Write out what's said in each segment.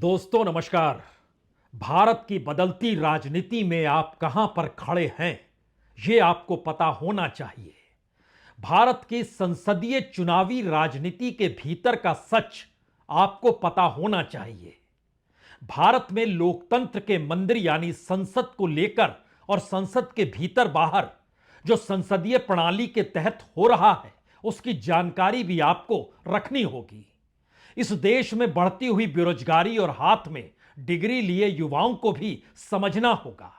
दोस्तों नमस्कार। भारत की बदलती राजनीति में आप कहां पर खड़े हैं, यह आपको पता होना चाहिए। भारत की संसदीय चुनावी राजनीति के भीतर का सच आपको पता होना चाहिए। भारत में लोकतंत्र के मंदिर यानी संसद को लेकर और संसद के भीतर बाहर जो संसदीय प्रणाली के तहत हो रहा है, उसकी जानकारी भी आपको रखनी होगी। इस देश में बढ़ती हुई बेरोजगारी और हाथ में डिग्री लिए युवाओं को भी समझना होगा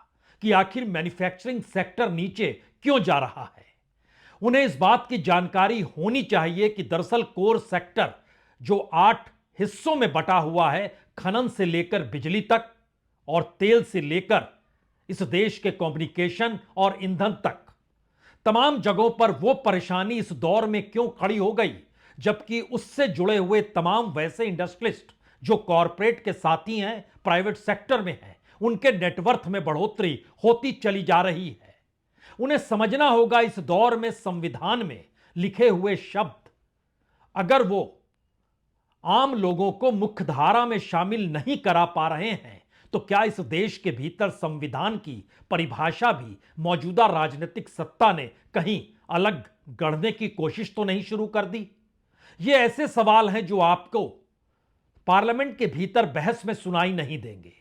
कि आखिर मैन्युफैक्चरिंग सेक्टर नीचे क्यों जा रहा है। उन्हें इस बात की जानकारी होनी चाहिए कि दरअसल कोर सेक्टर जो 8 हिस्सों में बटा हुआ है, खनन से लेकर बिजली तक और तेल से लेकर इस देश के कम्युनिकेशन और ईंधन तक, तमाम जगहों पर वो परेशानी इस दौर में क्यों खड़ी हो गई, जबकि उससे जुड़े हुए तमाम वैसे इंडस्ट्रियलिस्ट जो कॉरपोरेट के साथी हैं, प्राइवेट सेक्टर में हैं, उनके नेटवर्थ में बढ़ोतरी होती चली जा रही है। उन्हें समझना होगा इस दौर में संविधान में लिखे हुए शब्द अगर वो आम लोगों को मुख्यधारा में शामिल नहीं करा पा रहे हैं, तो क्या इस देश के भीतर संविधान की परिभाषा भी मौजूदा राजनीतिक सत्ता ने कहीं अलग गढ़ने की कोशिश तो नहीं शुरू कर दी? ये ऐसे सवाल हैं जो आपको पार्लियामेंट के भीतर बहस में सुनाई नहीं देंगे।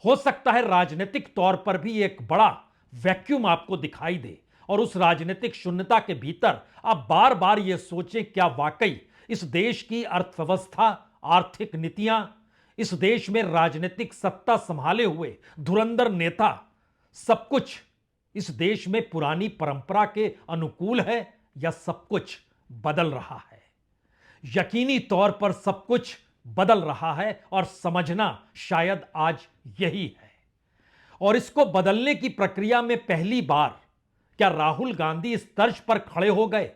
हो सकता है राजनीतिक तौर पर भी एक बड़ा वैक्यूम आपको दिखाई दे और उस राजनीतिक शून्यता के भीतर आप बार बार यह सोचें, क्या वाकई इस देश की अर्थव्यवस्था, आर्थिक नीतियां, इस देश में राजनीतिक सत्ता संभाले हुए धुरंधर नेता, सब कुछ इस देश में पुरानी परंपरा के अनुकूल है या सब कुछ बदल रहा है? यकीनी तौर पर सब कुछ बदल रहा है और समझना शायद आज यही है। और इसको बदलने की प्रक्रिया में पहली बार क्या राहुल गांधी इस तर्ज पर खड़े हो गए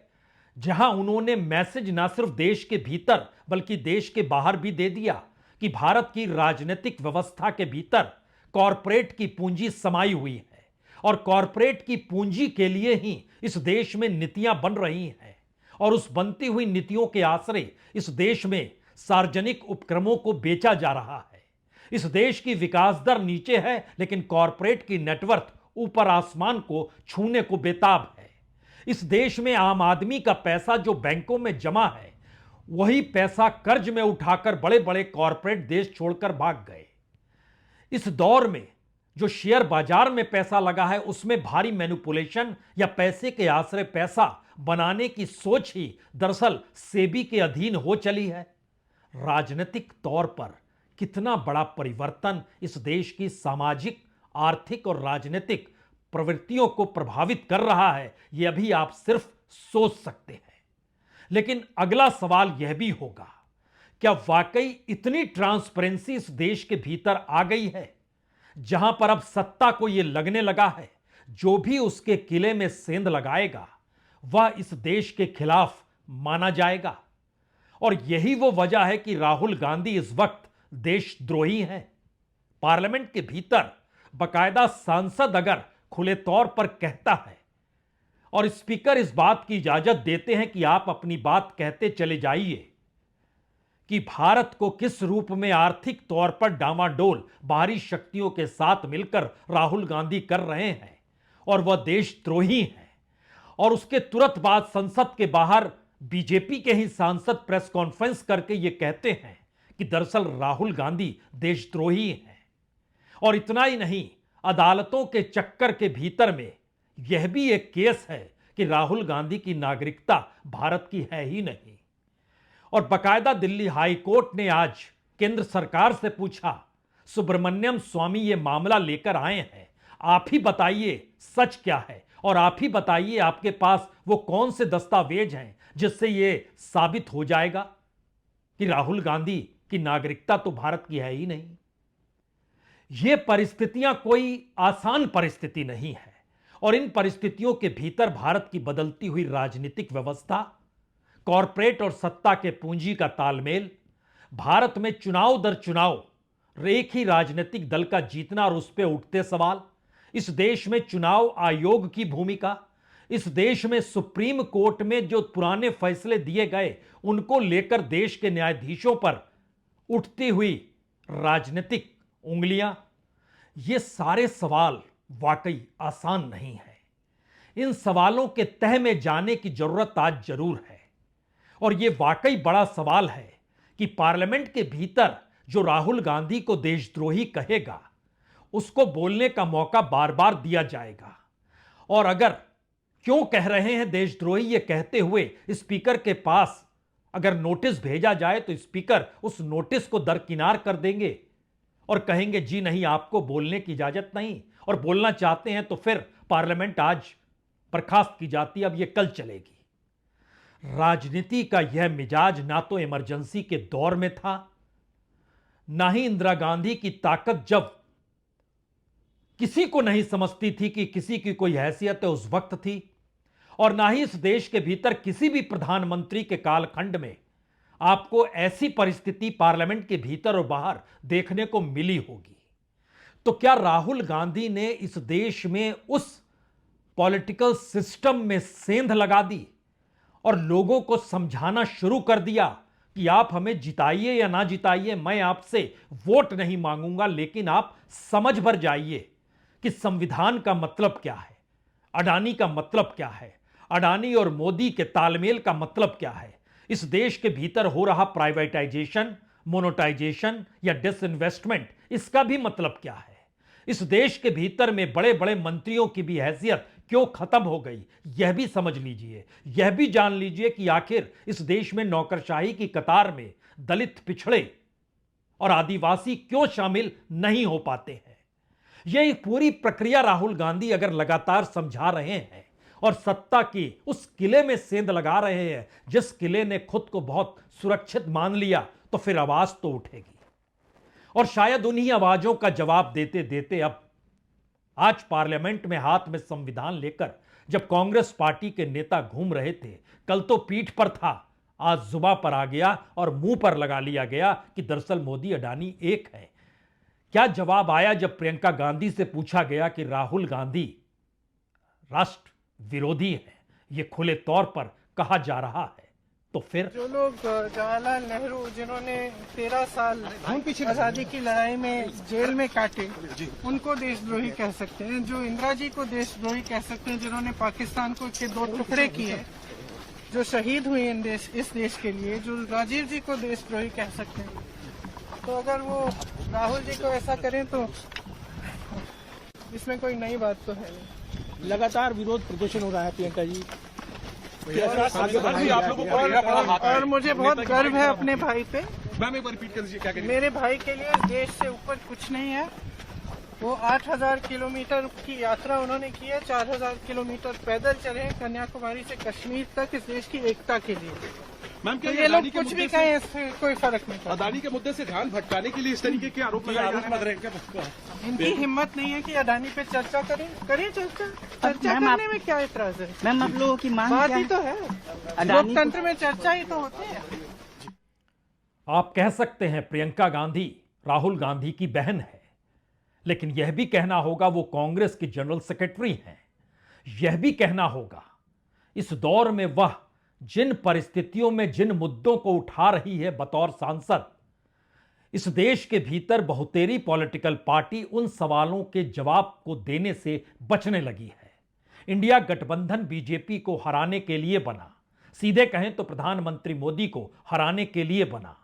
जहां उन्होंने मैसेज ना सिर्फ देश के भीतर बल्कि देश के बाहर भी दे दिया कि भारत की राजनीतिक व्यवस्था के भीतर कॉरपोरेट की पूंजी समाई हुई है और कॉरपोरेट की पूंजी के लिए ही इस देश में नीतियां बन रही हैं और उस बनती हुई नीतियों के आश्रय इस देश में सार्वजनिक उपक्रमों को बेचा जा रहा है। इस देश की विकास दर नीचे है लेकिन कॉरपोरेट की नेटवर्थ ऊपर आसमान को छूने को बेताब है। इस देश में आम आदमी का पैसा जो बैंकों में जमा है, वही पैसा कर्ज में उठाकर बड़े बड़े कॉरपोरेट देश छोड़कर भाग गए। इस दौर में जो शेयर बाजार में पैसा लगा है, उसमें भारी मैनिपुलेशन या पैसे के आश्रय पैसा बनाने की सोच ही दरअसल सेबी के अधीन हो चली है। राजनीतिक तौर पर कितना बड़ा परिवर्तन इस देश की सामाजिक, आर्थिक और राजनीतिक प्रवृत्तियों को प्रभावित कर रहा है, यह अभी आप सिर्फ सोच सकते हैं। लेकिन अगला सवाल यह भी होगा, क्या वाकई इतनी ट्रांसपेरेंसी इस देश के भीतर आ गई है जहां पर अब सत्ता को यह लगने लगा है जो भी उसके किले में सेंध लगाएगा वह इस देश के खिलाफ माना जाएगा? और यही वो वजह है कि राहुल गांधी इस वक्त देशद्रोही हैं। पार्लियामेंट के भीतर बकायदा सांसद अगर खुले तौर पर कहता है और स्पीकर इस बात की इजाजत देते हैं कि आप अपनी बात कहते चले जाइए कि भारत को किस रूप में आर्थिक तौर पर डामाडोल बाहरी शक्तियों के साथ मिलकर राहुल गांधी कर रहे हैं और वह देशद्रोही हैं, और उसके तुरंत बाद संसद के बाहर बीजेपी के ही सांसद प्रेस कॉन्फ्रेंस करके यह कहते हैं कि दरअसल राहुल गांधी देशद्रोही हैं। और इतना ही नहीं, अदालतों के चक्कर के भीतर में यह भी एक केस है कि राहुल गांधी की नागरिकता भारत की है ही नहीं। और बकायदा दिल्ली हाई कोर्ट ने आज केंद्र सरकार से पूछा, सुब्रमण्यम स्वामी ये मामला लेकर आए हैं, आप ही बताइए सच क्या है और आप ही बताइए आपके पास वो कौन से दस्तावेज हैं जिससे ये साबित हो जाएगा कि राहुल गांधी की नागरिकता तो भारत की है ही नहीं। ये परिस्थितियां कोई आसान परिस्थिति नहीं है और इन परिस्थितियों के भीतर भारत की बदलती हुई राजनीतिक व्यवस्था, कॉरपोरेट और सत्ता के पूंजी का तालमेल, भारत में चुनाव दर चुनाव एक ही राजनीतिक दल का जीतना और उस पर उठते सवाल, इस देश में चुनाव आयोग की भूमिका, इस देश में सुप्रीम कोर्ट में जो पुराने फैसले दिए गए उनको लेकर देश के न्यायाधीशों पर उठती हुई राजनीतिक उंगलियां, ये सारे सवाल वाकई आसान नहीं है। इन सवालों के तह में जाने की जरूरत आज जरूर है। और यह वाकई बड़ा सवाल है कि पार्लियामेंट के भीतर जो राहुल गांधी को देशद्रोही कहेगा, उसको बोलने का मौका बार बार दिया जाएगा। और अगर क्यों कह रहे हैं देशद्रोही ये कहते हुए स्पीकर के पास अगर नोटिस भेजा जाए तो स्पीकर उस नोटिस को दरकिनार कर देंगे और कहेंगे जी नहीं, आपको बोलने की इजाजत नहीं, और बोलना चाहते हैं तो फिर पार्लियामेंट आज बर्खास्त की जाती, अब यह कल चलेगी। राजनीति का यह मिजाज ना तो इमरजेंसी के दौर में था, ना ही इंदिरा गांधी की ताकत जब किसी को नहीं समझती थी कि किसी की कोई हैसियत है उस वक्त थी, और ना ही इस देश के भीतर किसी भी प्रधानमंत्री के कालखंड में आपको ऐसी परिस्थिति पार्लियामेंट के भीतर और बाहर देखने को मिली होगी। तो क्या राहुल गांधी ने इस देश में उस पॉलिटिकल सिस्टम में सेंध लगा दी और लोगों को समझाना शुरू कर दिया कि आप हमें जिताइए या ना जिताइए, मैं आपसे वोट नहीं मांगूंगा, लेकिन आप समझ भर जाइए कि संविधान का मतलब क्या है, अडानी का मतलब क्या है, अडानी और मोदी के तालमेल का मतलब क्या है, इस देश के भीतर हो रहा प्राइवेटाइजेशन, मोनेटाइजेशन या डिसइन्वेस्टमेंट, इसका भी मतलब क्या है, इस देश के भीतर में बड़े बड़े मंत्रियों की भी हैसियत क्यों खत्म हो गई, यह भी समझ लीजिए। यह भी जान लीजिए कि आखिर इस देश में नौकरशाही की कतार में दलित, पिछड़े और आदिवासी क्यों शामिल नहीं हो पाते हैं। यह पूरी प्रक्रिया राहुल गांधी अगर लगातार समझा रहे हैं और सत्ता की उस किले में सेंध लगा रहे हैं जिस किले ने खुद को बहुत सुरक्षित मान लिया, तो फिर आवाज तो उठेगी। और शायद उन्हीं आवाजों का जवाब देते देते अब आज पार्लियामेंट में हाथ में संविधान लेकर जब कांग्रेस पार्टी के नेता घूम रहे थे, कल तो पीठ पर था, आज जुबान पर आ गया और मुंह पर लगा लिया गया कि दरअसल मोदी अडानी एक है। क्या जवाब आया जब प्रियंका गांधी से पूछा गया कि राहुल गांधी राष्ट्र विरोधी है, यह खुले तौर पर कहा जा रहा है, तो फिर जो लोग जवाहरलाल नेहरू जिन्होंने 13 साल आजादी की लड़ाई में जेल में काटे, उनको देशद्रोही कह सकते हैं। जो इंदिरा जी को देशद्रोही कह सकते हैं, जिन्होंने पाकिस्तान को के 2 टुकड़े किए, जो शहीद हुए इस देश के लिए, जो राजीव जी को देशद्रोही कह सकते हैं। तो अगर वो राहुल जी को ऐसा करें तो इसमें कोई नई बात तो है नहीं। लगातार विरोध प्रदर्शन हो रहा है प्रियंका जी, और मुझे बहुत गर्व है अपने भाई पे। मैम एक बार रिपीट कर दीजिए क्या कह रही हैं? मेरे भाई के लिए इस देश से ऊपर कुछ नहीं है। वो 8000 किलोमीटर की यात्रा उन्होंने की है, 4000 किलोमीटर पैदल चले कन्याकुमारी से कश्मीर तक इस देश की एकता के लिए। मैम तो ये लोग कुछ भी कहें, इससे कोई फर्क नहीं पड़ता। अडानी के मुद्दे से ध्यान भटकाने के लिए इस तरीके के आरोप लगाए जा रहे हैं। इनकी हिम्मत नहीं है कि अडानी पे चर्चा करें। चर्चा करने में क्या एतराज है? मैम आप लोगों की मांग बात क्या ही है? तो है, लोकतंत्र में चर्चा ही तो होती है। आप कह सकते हैं प्रियंका गांधी राहुल गांधी की बहन है, लेकिन यह भी कहना होगा वो कांग्रेस की जनरल सेक्रेटरी हैं। यह भी कहना होगा इस दौर में वह जिन परिस्थितियों में जिन मुद्दों को उठा रही है बतौर सांसद, इस देश के भीतर बहुतेरी पॉलिटिकल पार्टी उन सवालों के जवाब को देने से बचने लगी है। इंडिया गठबंधन बीजेपी को हराने के लिए बना, सीधे कहें तो प्रधानमंत्री मोदी को हराने के लिए बना।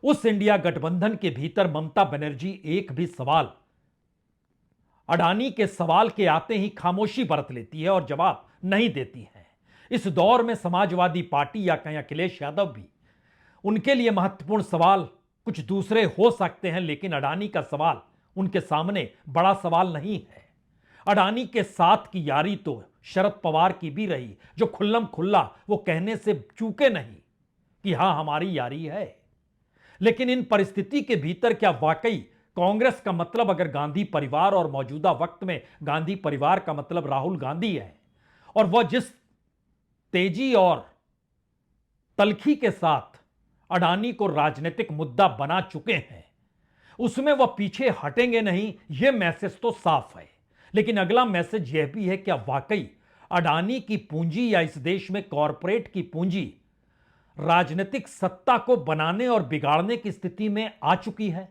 उस इंडिया गठबंधन के भीतर ममता बनर्जी एक भी सवाल अडानी के सवाल के आते ही खामोशी बरत लेती है और जवाब नहीं देती है। इस दौर में समाजवादी पार्टी या कहीं अखिलेश यादव भी, उनके लिए महत्वपूर्ण सवाल कुछ दूसरे हो सकते हैं, लेकिन अडानी का सवाल उनके सामने बड़ा सवाल नहीं है। अडानी के साथ की यारी तो शरद पवार की भी रही, जो खुल्लम खुल्ला वो कहने से चूके नहीं कि हां हमारी यारी है। लेकिन इन परिस्थिति के भीतर क्या वाकई कांग्रेस का मतलब अगर गांधी परिवार और मौजूदा वक्त में गांधी परिवार का मतलब राहुल गांधी है, और वह जिस तेजी और तलखी के साथ अडानी को राजनीतिक मुद्दा बना चुके हैं, उसमें वह पीछे हटेंगे नहीं, यह मैसेज तो साफ है। लेकिन अगला मैसेज यह भी है, क्या वाकई अडानी की पूंजी या इस देश में कॉरपोरेट की पूंजी राजनीतिक सत्ता को बनाने और बिगाड़ने की स्थिति में आ चुकी है,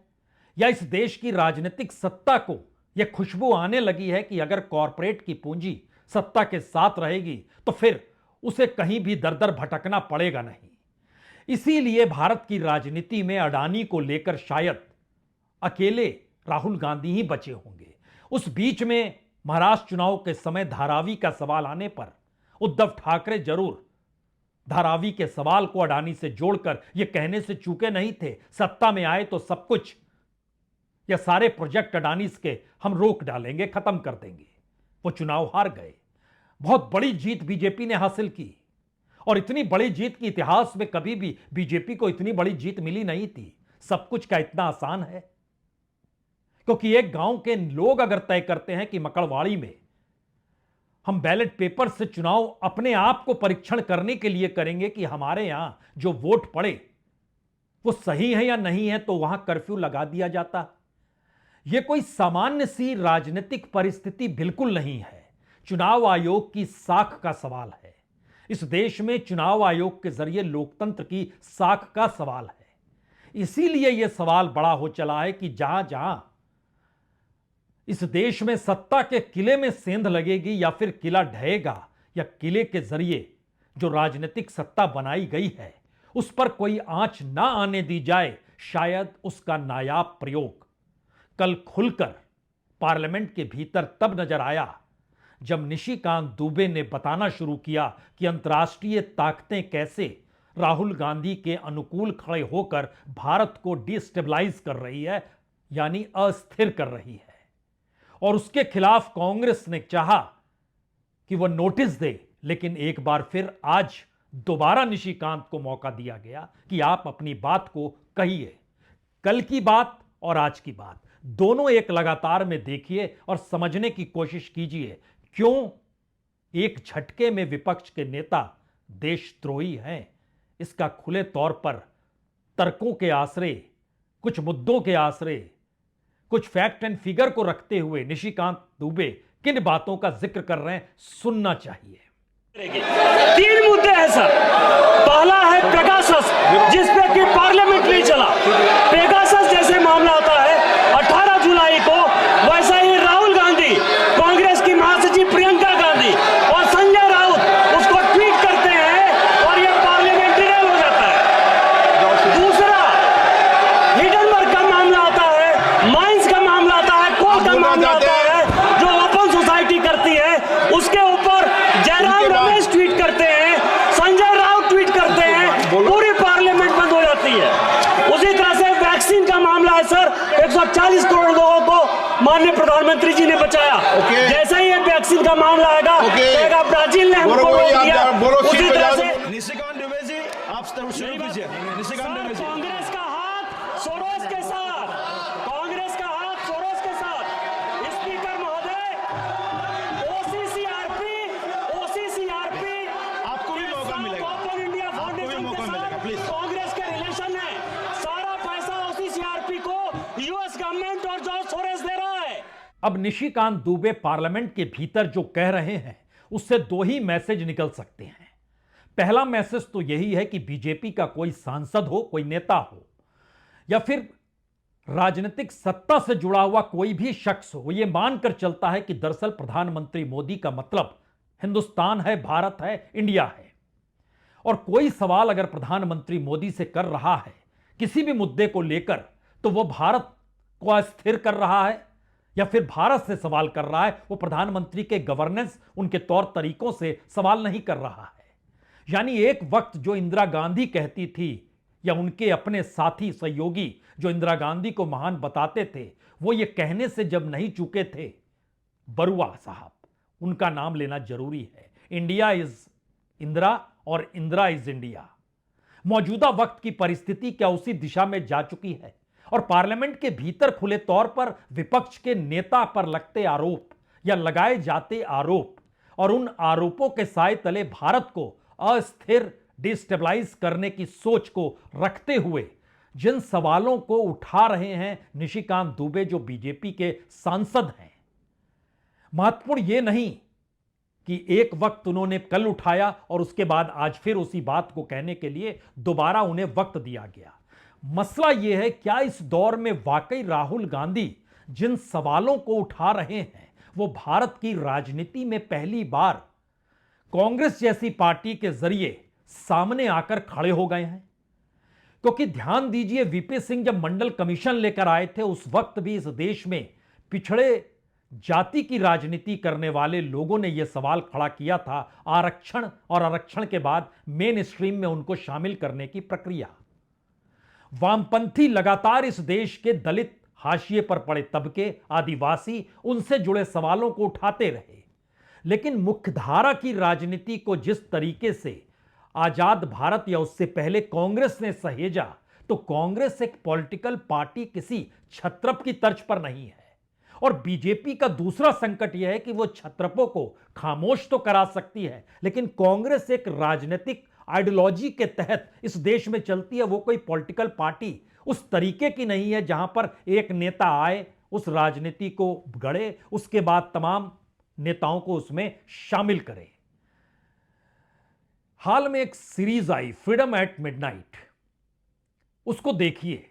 या इस देश की राजनीतिक सत्ता को यह खुशबू आने लगी है कि अगर कॉरपोरेट की पूंजी सत्ता के साथ रहेगी तो फिर उसे कहीं भी दर दर भटकना पड़ेगा नहीं। इसीलिए भारत की राजनीति में अडानी को लेकर शायद अकेले राहुल गांधी ही बचे होंगे। उस बीच में महाराष्ट्र चुनाव के समय धारावी का सवाल आने पर उद्धव ठाकरे जरूर धारावी के सवाल को अडानी से जोड़कर यह कहने से चूके नहीं थे, सत्ता में आए तो सब कुछ या सारे प्रोजेक्ट अडानी के हम रोक डालेंगे, खत्म कर देंगे। वो चुनाव हार गए। बहुत बड़ी जीत बीजेपी ने हासिल की और इतनी बड़ी जीत की इतिहास में कभी भी बीजेपी को इतनी बड़ी जीत मिली नहीं थी। सब कुछ क्या इतना आसान है? क्योंकि एक गांव के लोग अगर तय करते हैं कि मकड़वाड़ी में हम बैलेट पेपर से चुनाव अपने आप को परीक्षण करने के लिए करेंगे कि हमारे यहां जो वोट पड़े वो सही है या नहीं है, तो वहां कर्फ्यू लगा दिया जाता। यह कोई सामान्य सी राजनीतिक परिस्थिति बिल्कुल नहीं है। चुनाव आयोग की साख का सवाल है। इस देश में चुनाव आयोग के जरिए लोकतंत्र की साख का सवाल है। इसीलिए यह सवाल बड़ा हो चला है कि जहां जहां इस देश में सत्ता के किले में सेंध लगेगी या फिर किला ढहेगा या किले के जरिए जो राजनीतिक सत्ता बनाई गई है उस पर कोई आंच ना आने दी जाए, शायद उसका नायाब प्रयोग कल खुलकर पार्लियामेंट के भीतर तब नजर आया जब निशिकांत दुबे ने बताना शुरू किया कि अंतर्राष्ट्रीय ताकतें कैसे राहुल गांधी के अनुकूल खड़े होकर भारत को डिस्टेबलाइज कर रही है, यानी अस्थिर कर रही है। और उसके खिलाफ कांग्रेस ने चाहा कि वह नोटिस दे, लेकिन एक बार फिर आज दोबारा निशिकांत को मौका दिया गया कि आप अपनी बात को कहिए। कल की बात और आज की बात दोनों एक लगातार में देखिए और समझने की कोशिश कीजिए क्यों एक झटके में विपक्ष के नेता देशद्रोही हैं। इसका खुले तौर पर तर्कों के आश्रय, कुछ मुद्दों के आश्रय, कुछ फैक्ट एंड फिगर को रखते हुए निशिकांत दुबे किन बातों का जिक्र कर रहे हैं, सुनना चाहिए। 3 मुद्दे हैं सर। पहला है पेगासस, जिसपे कि पार्लियामेंट नहीं चला। पेगासस जैसे मामला होता है 18 जुलाई को, वैसा ही राहुल गांधी, कांग्रेस की महासचिव प्रियंका गांधी और संजय राउत उसको ट्वीट करते हैं और यह पार्लियामेंटेरियन हो जाता है। दूसरा हिडनबर्ग का मामला होता है, माइंस का मामला होता है, कोल का मामला होता है, जो ओपन सोसाइटी करती है, उसके ऊपर जयराम रमेश ट्वीट करते हैं, संजय राउत ट्वीट करते हैं, पूरी पार्लियामेंट बंद हो जाती है। उसी तरह से वैक्सीन का मामला है सर, 140 करोड़ लोगों को माननीय प्रधानमंत्री जी ने बचाया। जैसा ही ये वैक्सीन का मामला आएगा, कहेगा ब्राजील ने हमको रोक दिया। उसी तरह से निशिकांत दुबे जी, आप शुरू कीजिए। निशिकांत दुबे जी, कांग्रेस का हाथ सोरोस के साथ, कांग्रेस का हाथ सोरोस के साथ। स्पीकर महोदय, ओसीसीआरपी आपको भी मौका मिलेगा। ओपन इंडिया आपको भी फाउंडेशन मौका के मिलेगा, साथ प्लीज। कांग्रेस के रिलेशन है। सारा पैसा ओसीसीआरपी को यूएस गवर्नमेंट और जॉर्ज सोरोस दे रहा है। अब निशिकांत दुबे पार्लियामेंट के भीतर जो कह रहे हैं उससे दो ही मैसेज निकल सकते हैं। पहला मैसेज तो यही है कि बीजेपी का कोई सांसद हो, कोई नेता हो या फिर राजनीतिक सत्ता से जुड़ा हुआ कोई भी शख्स हो, यह मानकर चलता है कि दरअसल प्रधानमंत्री मोदी का मतलब हिंदुस्तान है, भारत है, इंडिया है। और कोई सवाल अगर प्रधानमंत्री मोदी से कर रहा है किसी भी मुद्दे को लेकर, तो वह भारत को अस्थिर कर रहा है या फिर भारत से सवाल कर रहा है, वो प्रधानमंत्री के गवर्नेंस, उनके तौर तरीकों से सवाल नहीं कर रहा है। यानी एक वक्त जो इंदिरा गांधी कहती थी या उनके अपने साथी सहयोगी जो इंदिरा गांधी को महान बताते थे, वो ये कहने से जब नहीं चूके थे, बरुआ साहब, उनका नाम लेना जरूरी है। इंडिया इज इंदिरा और इंदिरा इज इंडिया। मौजूदा वक्त की परिस्थिति क्या उसी दिशा में जा चुकी है? और पार्लियामेंट के भीतर खुले तौर पर विपक्ष के नेता पर लगते आरोप या लगाए जाते आरोप और उन आरोपों के साए तले भारत को अस्थिर, डिस्टेबलाइज करने की सोच को रखते हुए जिन सवालों को उठा रहे हैं निशिकांत दुबे, जो बीजेपी के सांसद हैं, महत्वपूर्ण यह नहीं कि एक वक्त उन्होंने कल उठाया और उसके बाद आज फिर उसी बात को कहने के लिए दोबारा उन्हें वक्त दिया गया। मसला यह है, क्या इस दौर में वाकई राहुल गांधी जिन सवालों को उठा रहे हैं वो भारत की राजनीति में पहली बार कांग्रेस जैसी पार्टी के जरिए सामने आकर खड़े हो गए हैं? क्योंकि ध्यान दीजिए, वीपी सिंह जब मंडल कमीशन लेकर आए थे उस वक्त भी इस देश में पिछड़े जाति की राजनीति करने वाले लोगों ने यह सवाल खड़ा किया था आरक्षण और आरक्षण के बाद मेन स्ट्रीम में उनको शामिल करने की प्रक्रिया। वामपंथी लगातार इस देश के दलित, हाशिए पर पड़े तबके, आदिवासी, उनसे जुड़े सवालों को उठाते रहे। लेकिन मुख्यधारा की राजनीति को जिस तरीके से आजाद भारत या उससे पहले कांग्रेस ने सहेजा, तो कांग्रेस एक पॉलिटिकल पार्टी किसी छत्रप की तर्ज पर नहीं है। और बीजेपी का दूसरा संकट यह है कि वो छत्रपों को खामोश तो करा सकती है, लेकिन कांग्रेस एक राजनीतिक आइडियोलॉजी के तहत इस देश में चलती है। वो कोई पॉलिटिकल पार्टी उस तरीके की नहीं है जहां पर एक नेता आए, उस राजनीति को गढ़े, उसके बाद तमाम नेताओं को उसमें शामिल करे। हाल में एक सीरीज आई फ्रीडम एट मिडनाइट, उसको देखिए।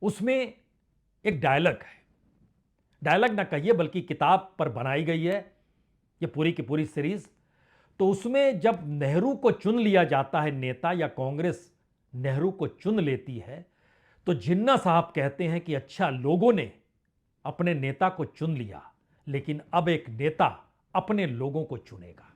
उसमें एक डायलॉग है, डायलॉग ना कहिए बल्कि किताब पर बनाई गई है ये पूरी की पूरी सीरीज। तो उसमें जब नेहरू को चुन लिया जाता है नेता, या कांग्रेस नेहरू को चुन लेती है, तो जिन्ना साहब कहते हैं कि अच्छा, लोगों ने अपने नेता को चुन लिया, लेकिन अब एक नेता अपने लोगों को चुनेगा।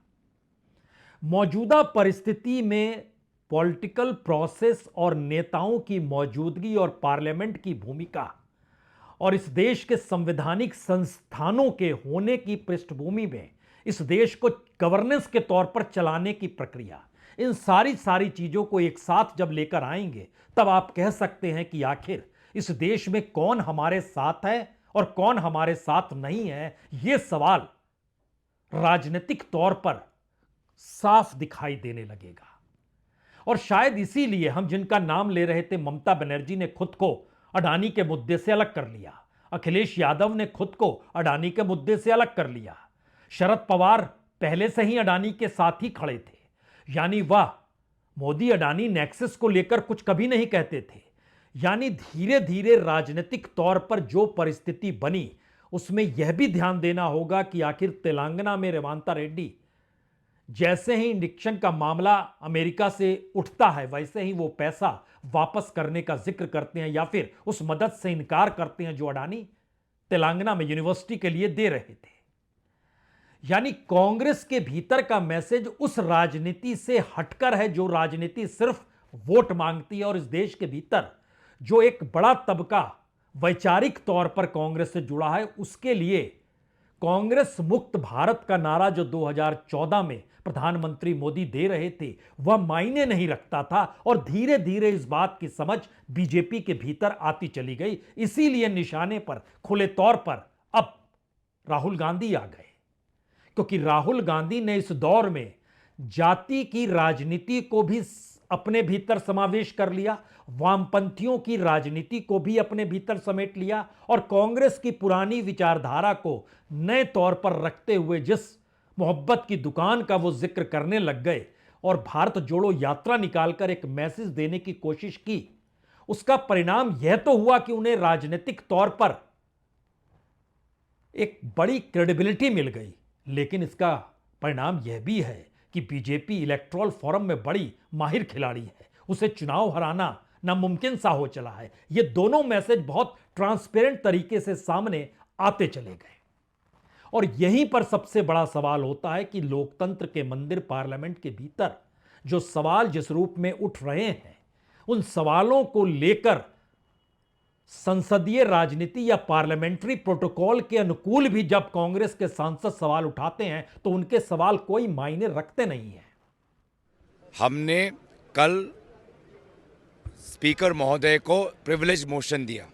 मौजूदा परिस्थिति में पॉलिटिकल प्रोसेस और नेताओं की मौजूदगी और पार्लियामेंट की भूमिका और इस देश के संवैधानिक संस्थानों के होने की पृष्ठभूमि में इस देश को गवर्नेंस के तौर पर चलाने की प्रक्रिया, इन सारी चीजों को एक साथ जब लेकर आएंगे, तब आप कह सकते हैं कि आखिर इस देश में कौन हमारे साथ है और कौन हमारे साथ नहीं है। यह सवाल राजनीतिक तौर पर साफ दिखाई देने लगेगा। और शायद इसीलिए हम जिनका नाम ले रहे थे, ममता बनर्जी ने खुद को अडानी के मुद्दे से अलग कर लिया, अखिलेश यादव ने खुद को अडानी के मुद्दे से अलग कर लिया, शरद पवार पहले से ही अडानी के साथ ही खड़े थे। यानी वह मोदी अडानी नेक्सस को लेकर कुछ कभी नहीं कहते थे। यानी धीरे धीरे राजनीतिक तौर पर जो परिस्थिति बनी, उसमें यह भी ध्यान देना होगा कि आखिर तेलंगाना में रेवंता रेड्डी, जैसे ही निक्सन का मामला अमेरिका से उठता है, वैसे ही वो पैसा वापस करने का जिक्र करते हैं या फिर उस मदद से इनकार करते हैं जो अडानी तेलंगाना में यूनिवर्सिटी के लिए दे रहे थे। यानी कांग्रेस के भीतर का मैसेज उस राजनीति से हटकर है जो राजनीति सिर्फ वोट मांगती है। और इस देश के भीतर जो एक बड़ा तबका वैचारिक तौर पर कांग्रेस से जुड़ा है, उसके लिए कांग्रेस मुक्त भारत का नारा जो 2014 में प्रधानमंत्री मोदी दे रहे थे, वह मायने नहीं रखता था। और धीरे धीरे इस बात की समझ बीजेपी के भीतर आती चली गई। इसीलिए निशाने पर खुले तौर पर अब राहुल गांधी आ गए, क्योंकि राहुल गांधी ने इस दौर में जाति की राजनीति को भी अपने भीतर समावेश कर लिया, वामपंथियों की राजनीति को भी अपने भीतर समेट लिया, और कांग्रेस की पुरानी विचारधारा को नए तौर पर रखते हुए जिस मोहब्बत की दुकान का वो जिक्र करने लग गए और भारत जोड़ो यात्रा निकालकर एक मैसेज देने की कोशिश की, उसका परिणाम यह तो हुआ कि उन्हें राजनीतिक तौर पर एक बड़ी क्रेडिबिलिटी मिल गई। लेकिन इसका परिणाम यह भी है कि बीजेपी इलेक्टोरल फोरम में बड़ी माहिर खिलाड़ी है, उसे चुनाव हराना नामुमकिन सा हो चला है। ये दोनों मैसेज बहुत ट्रांसपेरेंट तरीके से सामने आते चले गए। और यहीं पर सबसे बड़ा सवाल होता है कि लोकतंत्र के मंदिर पार्लियामेंट के भीतर जो सवाल जिस रूप में उठ रहे हैं, उन सवालों को लेकर संसदीय राजनीति या पार्लियामेंट्री प्रोटोकॉल के अनुकूल भी जब कांग्रेस के सांसद सवाल उठाते हैं तो उनके सवाल कोई मायने रखते नहीं है। हमने कल स्पीकर महोदय को प्रिविलेज मोशन दिया,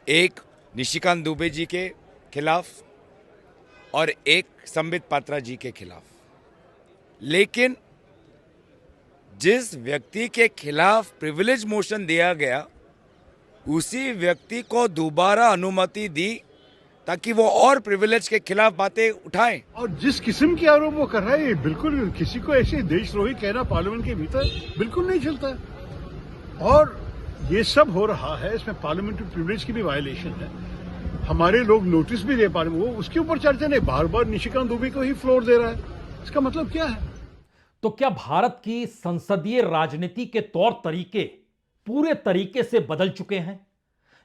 एक निशिकांत दुबे जी के खिलाफ और एक संबित पात्रा जी के खिलाफ। लेकिन जिस व्यक्ति के खिलाफ प्रिविलेज मोशन दिया गया, उसी व्यक्ति को दोबारा अनुमति दी ताकि वो और प्रिविलेज के खिलाफ बातें उठाएं। और जिस किस्म के आरोप वो कर रहा है, ये बिल्कुल किसी को ऐसे देशद्रोही कहना पार्लियामेंट के भीतर बिल्कुल नहीं चलता। और ये सब हो रहा है, इसमें पार्लियामेंट्री प्रिविलेज की भी वायलेशन है। हमारे लोग नोटिस भी दे पा रहे हैं, वो उसके ऊपर चर्चा नहीं, बार बार निशिकांत दुबे को ही फ्लोर दे रहा है। इसका मतलब क्या है? तो क्या भारत की संसदीय राजनीति के तौर तरीके पूरे तरीके से बदल चुके हैं?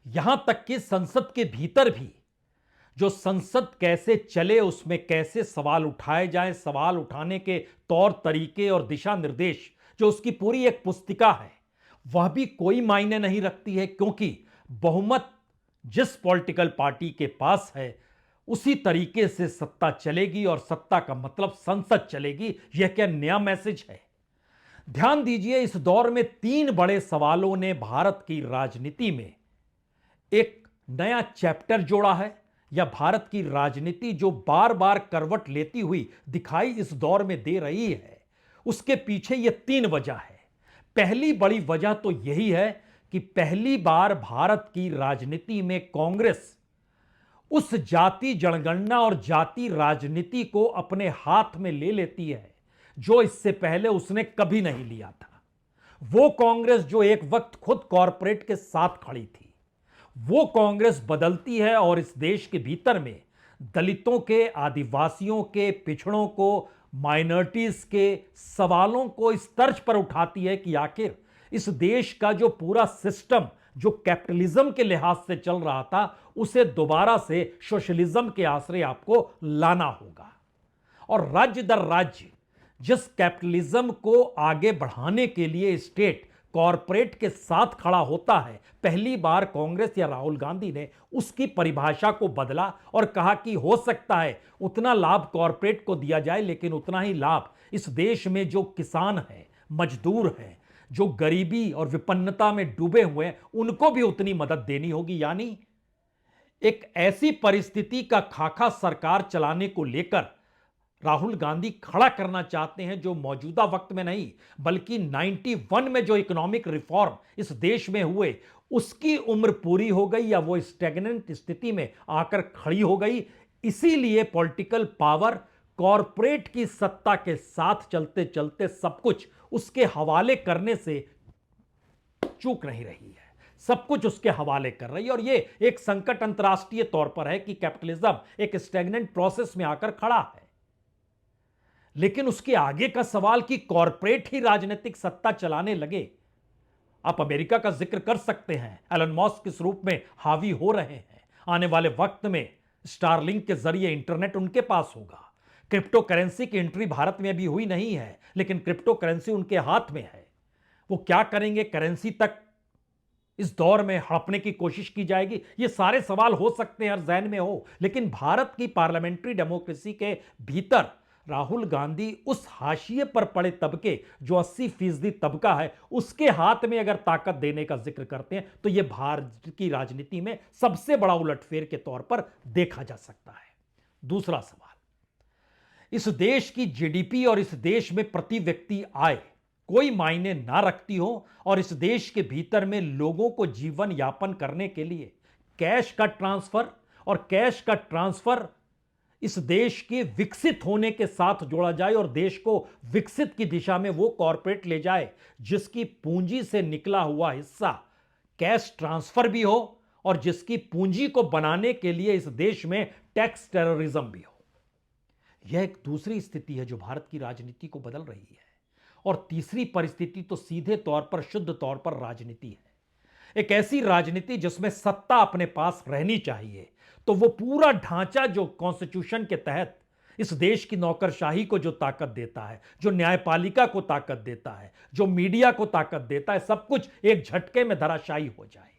यहां तक कि संसद के भीतर भी जो संसद कैसे चले, उसमें कैसे सवाल उठाए जाएं, सवाल उठाने के तौर तरीके और दिशा निर्देश, जो उसकी पूरी एक पुस्तिका है, वह भी कोई मायने नहीं रखती है, क्योंकि बहुमत जिस पॉलिटिकल पार्टी के पास है उसी तरीके से सत्ता चलेगी, और सत्ता का मतलब संसद चलेगी। यह क्या नया मैसेज है? ध्यान दीजिए, इस दौर में 3 बड़े सवालों ने भारत की राजनीति में एक नया चैप्टर जोड़ा है, या भारत की राजनीति जो बार बार करवट लेती हुई दिखाई इस दौर में दे रही है, उसके पीछे ये 3 वजह है। पहली बड़ी वजह तो यही है कि पहली बार भारत की राजनीति में कांग्रेस उस जाति जनगणना और जाति राजनीति को अपने हाथ में ले लेती है जो इससे पहले उसने कभी नहीं लिया था। वो कांग्रेस जो एक वक्त खुद कॉरपोरेट के साथ खड़ी थी, वो कांग्रेस बदलती है और इस देश के भीतर में दलितों के, आदिवासियों के, पिछड़ों को, माइनॉरिटीज के सवालों को इस तर्ज पर उठाती है कि आखिर इस देश का जो पूरा सिस्टम जो कैपिटलिज्म के लिहाज से चल रहा था, उसे दोबारा से सोशलिज्म के आश्रय आपको लाना होगा। और राज्य दर राज्य जिस कैपिटलिज्म को आगे बढ़ाने के लिए स्टेट कॉरपोरेट के साथ खड़ा होता है, पहली बार कांग्रेस या राहुल गांधी ने उसकी परिभाषा को बदला और कहा कि हो सकता है उतना लाभ कॉरपोरेट को दिया जाए, लेकिन उतना ही लाभ इस देश में जो किसान हैं, मजदूर हैं, जो गरीबी और विपन्नता में डूबे हुए हैं, उनको भी उतनी मदद देनी होगी। यानी एक ऐसी परिस्थिति का खाका सरकार चलाने को लेकर राहुल गांधी खड़ा करना चाहते हैं जो मौजूदा वक्त में नहीं, बल्कि 91 में जो इकोनॉमिक रिफॉर्म इस देश में हुए उसकी उम्र पूरी हो गई, या वो स्टैग्नेंट स्थिति में आकर खड़ी हो गई। इसीलिए पॉलिटिकल पावर कॉरपोरेट की सत्ता के साथ चलते चलते सब कुछ उसके हवाले करने से चूक नहीं रही है, सब कुछ उसके हवाले कर रही है। और ये एक संकट अंतर्राष्ट्रीय तौर पर है कि कैपिटलिज्म एक स्टैग्नेंट प्रोसेस में आकर खड़ा है। लेकिन उसके आगे का सवाल कि कॉरपोरेट ही राजनीतिक सत्ता चलाने लगे, आप अमेरिका का जिक्र कर सकते हैं, एलन मस्क किस रूप में हावी हो रहे हैं। आने वाले वक्त में स्टारलिंक के जरिए इंटरनेट उनके पास होगा। क्रिप्टो करेंसी की एंट्री भारत में अभी हुई नहीं है, लेकिन क्रिप्टो करेंसी उनके हाथ में है। वो क्या करेंगे? करेंसी तक इस दौर में हड़पने की कोशिश की जाएगी। ये सारे सवाल हो सकते हैं, हर जहन में हो। लेकिन भारत की पार्लियामेंट्री डेमोक्रेसी के भीतर राहुल गांधी उस हाशिए पर पड़े तबके जो 80% तबका है, उसके हाथ में अगर ताकत देने का जिक्र करते हैं, तो यह भारत की राजनीति में सबसे बड़ा उलटफेर के तौर पर देखा जा सकता है। दूसरा सवाल, इस देश की जीडीपी और इस देश में प्रति व्यक्ति आय कोई मायने ना रखती हो, और इस देश के भीतर में लोगों को जीवन यापन करने के लिए कैश का ट्रांसफर, और कैश का ट्रांसफर इस देश के विकसित होने के साथ जोड़ा जाए और देश को विकसित की दिशा में वो कॉरपोरेट ले जाए जिसकी पूंजी से निकला हुआ हिस्सा कैश ट्रांसफर भी हो, और जिसकी पूंजी को बनाने के लिए इस देश में टैक्स टेररिज्म भी हो। यह एक दूसरी स्थिति है जो भारत की राजनीति को बदल रही है। और तीसरी परिस्थिति तो सीधे तौर पर, शुद्ध तौर पर राजनीति है। एक ऐसी राजनीति जिसमें सत्ता अपने पास रहनी चाहिए, तो वो पूरा ढांचा जो कॉन्स्टिट्यूशन के तहत इस देश की नौकरशाही को जो ताकत देता है, जो न्यायपालिका को ताकत देता है, जो मीडिया को ताकत देता है, सब कुछ एक झटके में धराशायी हो जाए।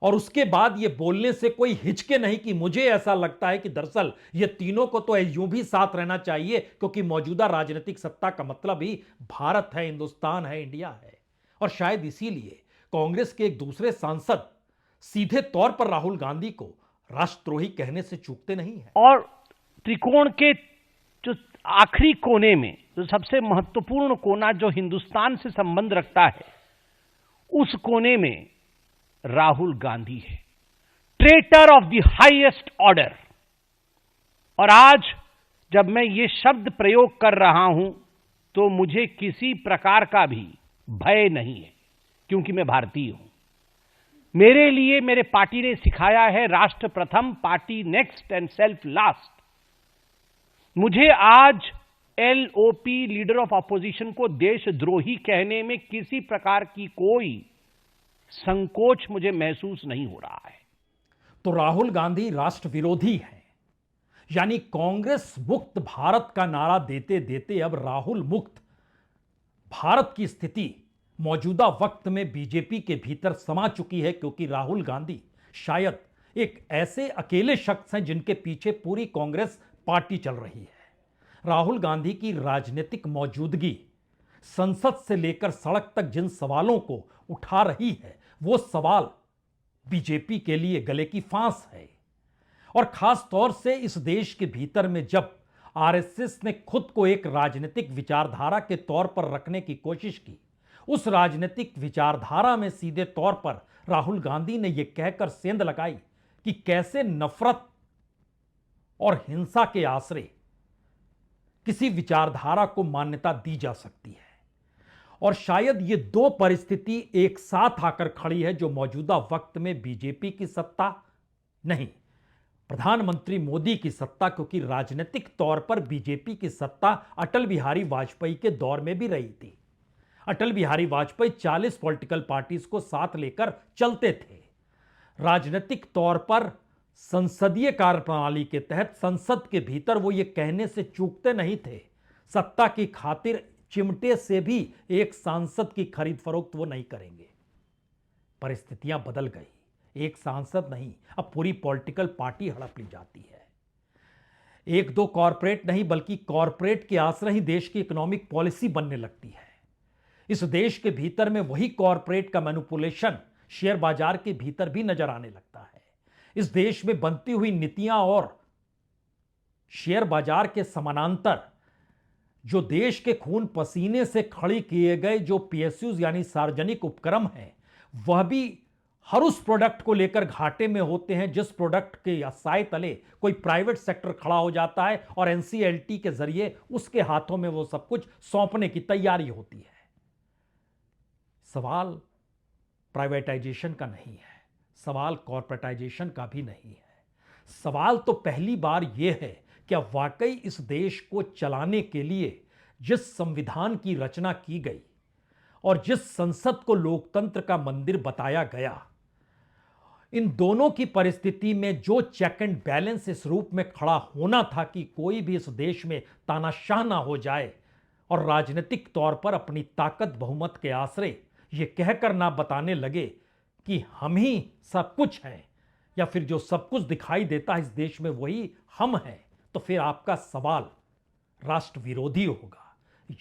और उसके बाद ये बोलने से कोई हिचके नहीं कि मुझे ऐसा लगता है कि दरअसल ये तीनों को तो यूं भी साथ रहना चाहिए, क्योंकि मौजूदा राजनीतिक सत्ता का मतलब ही भारत है, हिंदुस्तान है, इंडिया है। और शायद इसीलिए कांग्रेस के एक दूसरे सांसद सीधे तौर पर राहुल गांधी को राष्ट्रद्रोही कहने से चूकते नहीं है। और त्रिकोण के जो आखिरी कोने में जो सबसे महत्वपूर्ण कोना जो हिंदुस्तान से संबंध रखता है, उस कोने में राहुल गांधी है, traitor of the highest order. और आज जब मैं ये शब्द प्रयोग कर रहा हूं तो मुझे किसी प्रकार का भी भय नहीं है, क्योंकि मैं भारतीय हूं। मेरे लिए मेरे पार्टी ने सिखाया है राष्ट्र प्रथम, party next and self last. मुझे आज एलओपी, लीडर ऑफ अपोजिशन, को देशद्रोही कहने में किसी प्रकार की कोई संकोच मुझे महसूस नहीं हो रहा है। तो राहुल गांधी राष्ट्र विरोधी हैं, यानी कांग्रेस मुक्त भारत का नारा देते देते अब राहुल मुक्त भारत की स्थिति मौजूदा वक्त में बीजेपी के भीतर समा चुकी है, क्योंकि राहुल गांधी शायद एक ऐसे अकेले शख्स हैं जिनके पीछे पूरी कांग्रेस पार्टी चल रही है। राहुल गांधी की राजनीतिक मौजूदगी संसद से लेकर सड़क तक जिन सवालों को उठा रही है, वो सवाल बीजेपी के लिए गले की फांस है। और खास तौर से इस देश के भीतर में जब आरएसएस ने खुद को एक राजनीतिक विचारधारा के तौर पर रखने की कोशिश की, उस राजनीतिक विचारधारा में सीधे तौर पर राहुल गांधी ने यह कहकर सेंध लगाई कि कैसे नफरत और हिंसा के आश्रय किसी विचारधारा को मान्यता दी जा सकती है। और शायद ये दो परिस्थिति एक साथ आकर खड़ी है, जो मौजूदा वक्त में बीजेपी की सत्ता नहीं, प्रधानमंत्री मोदी की सत्ता, क्योंकि राजनीतिक तौर पर बीजेपी की सत्ता अटल बिहारी वाजपेयी के दौर में भी रही थी। अटल बिहारी वाजपेयी 40 पॉलिटिकल पार्टीज को साथ लेकर चलते थे। राजनीतिक तौर पर संसदीय कार्यप्रणाली के तहत संसद के भीतर वो ये कहने से चूकते नहीं थे, सत्ता की खातिर चिमटे से भी एक सांसद की खरीद फरोख्त वो नहीं करेंगे। परिस्थितियां बदल गई, एक सांसद नहीं, अब पूरी पॉलिटिकल पार्टी हड़प ली जाती है। एक दो कॉरपोरेट नहीं, बल्कि कॉरपोरेट के आश्रय ही देश की इकोनॉमिक पॉलिसी बनने लगती है। इस देश के भीतर में वही कॉरपोरेट का मैनिपुलेशन शेयर बाजार के भीतर भी नजर आने लगता है। इस देश में बनती हुई नीतियां और शेयर बाजार के समानांतर जो देश के खून पसीने से खड़ी किए गए जो पीएसयूज यानी सार्वजनिक उपक्रम हैं, वह भी हर उस प्रोडक्ट को लेकर घाटे में होते हैं जिस प्रोडक्ट के साए तले कोई प्राइवेट सेक्टर खड़ा हो जाता है और एनसीएलटी के जरिए उसके हाथों में वो सब कुछ सौंपने की तैयारी होती है। सवाल प्राइवेटाइजेशन का नहीं है, सवाल कॉर्पोरेटाइजेशन का भी नहीं है। सवाल तो पहली बार यह है क्या वाकई इस देश को चलाने के लिए जिस संविधान की रचना की गई और जिस संसद को लोकतंत्र का मंदिर बताया गया, इन दोनों की परिस्थिति में जो चेक एंड बैलेंस इस रूप में खड़ा होना था कि कोई भी इस देश में तानाशाह ना हो जाए और राजनीतिक तौर पर अपनी ताकत बहुमत के आश्रय ये कहकर ना बताने लगे कि हम ही सब कुछ हैं, या फिर जो सब कुछ दिखाई देता है इस देश में वही हम हैं, तो फिर आपका सवाल राष्ट्र विरोधी होगा।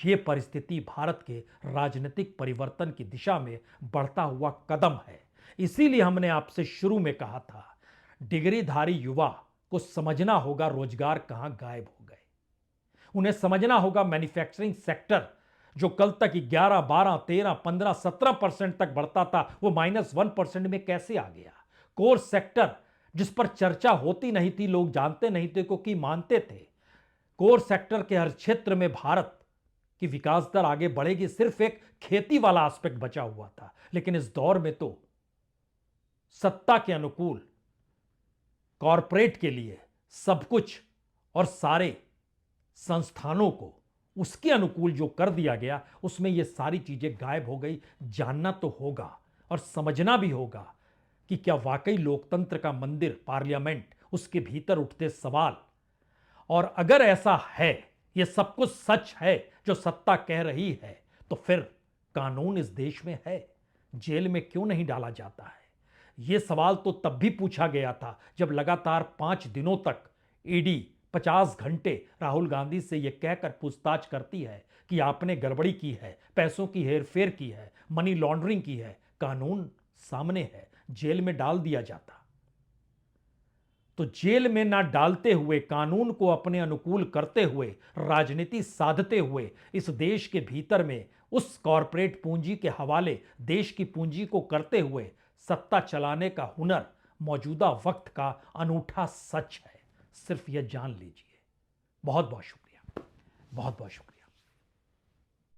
ये परिस्थिति भारत के राजनीतिक परिवर्तन की दिशा में बढ़ता हुआ कदम है। इसीलिए हमने आपसे शुरू में कहा था, डिग्रीधारी युवा को समझना होगा रोजगार कहां गायब हो गए। उन्हें समझना होगा मैन्युफैक्चरिंग सेक्टर जो कल तक 11, 12, 13, 15, 17% तक बढ़ता था, वो -1% में कैसे आ गया। कोर सेक्टर जिस पर चर्चा होती नहीं थी, लोग जानते नहीं थे क्योंकि मानते थे कोर सेक्टर के हर क्षेत्र में भारत की विकास दर आगे बढ़ेगी, सिर्फ एक खेती वाला एस्पेक्ट बचा हुआ था। लेकिन इस दौर में तो सत्ता के अनुकूल कॉरपोरेट के लिए सब कुछ और सारे संस्थानों को उसके अनुकूल जो कर दिया गया, उसमें ये सारी चीजें गायब हो गई। जानना तो होगा और समझना भी होगा कि क्या वाकई लोकतंत्र का मंदिर पार्लियामेंट, उसके भीतर उठते सवाल, और अगर ऐसा है, ये सब कुछ सच है जो सत्ता कह रही है, तो फिर कानून इस देश में है, जेल में क्यों नहीं डाला जाता है। यह सवाल तो तब भी पूछा गया था जब लगातार 5 दिनों तक ईडी 50 घंटे राहुल गांधी से यह कहकर पूछताछ करती है कि आपने गड़बड़ी की है, पैसों की हेरफेर की है, मनी लॉन्ड्रिंग की है। कानून सामने है, जेल में डाल दिया जाता। तो जेल में ना डालते हुए, कानून को अपने अनुकूल करते हुए, राजनीति साधते हुए इस देश के भीतर में उस कॉरपोरेट पूंजी के हवाले देश की पूंजी को करते हुए सत्ता चलाने का हुनर मौजूदा वक्त का अनूठा सच है। सिर्फ यह जान लीजिए। बहुत बहुत शुक्रिया, बहुत बहुत शुक्रिया।